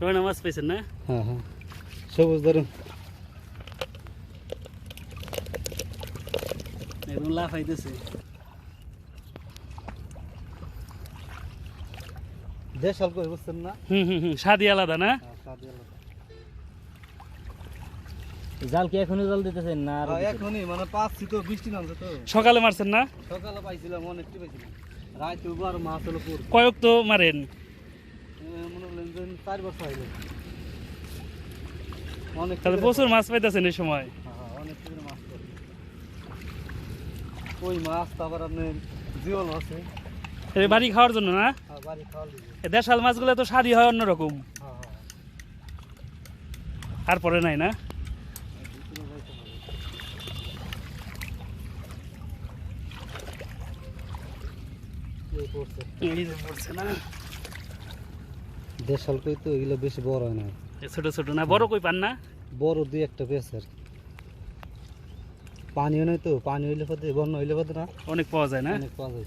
রয়না মাছ পেয়েছেন না? হ্যাঁ হ্যাঁ সবুজ ধরুন একদম লাফাইতেছে। দেশাল কই বুঝছেন না? স্বাদই আলাদা না? জাল কি এখনই জাল দিতেছেন না? এখনই মানে পাচ্ছি তো, বৃষ্টি নামছে তো। সকালে মারছেন না? সকালে পাইছিলাম, অনেকটি পাইছিলাম। রাতে আর মাছ হলো পড়বে। কয়েক তো মারেন? মনে হলেন যে 4 বছর হইলো। অনেক তাহলে প্রচুর মাছ পাইতেছেন এই সময়। অনেক করে মাছ পড়ে। ওই মাছ তারপর আপনার জিওল আছে। এই বাড়ি খাওয়ার জন্য না? বাড়ি খাওয়ার জন্য। এই দেশাল মাছগুলো তো স্বাদই হয় অন্যরকম। হ্যাঁ হ্যাঁ। আর পরে নাই না? এই যে পড়ছে না? দেশাল কই তো এগুলো বেশি বড় হয় না। ছোট ছোট না, বড় কই পান না? বড় দুই একটা পেয়েছে আর কি। পানিও নাই তো, পানি হইলে পথে বন্যা হইলে পথে না অনেক পাওয়া যায় না? অনেক পাওয়া যায়।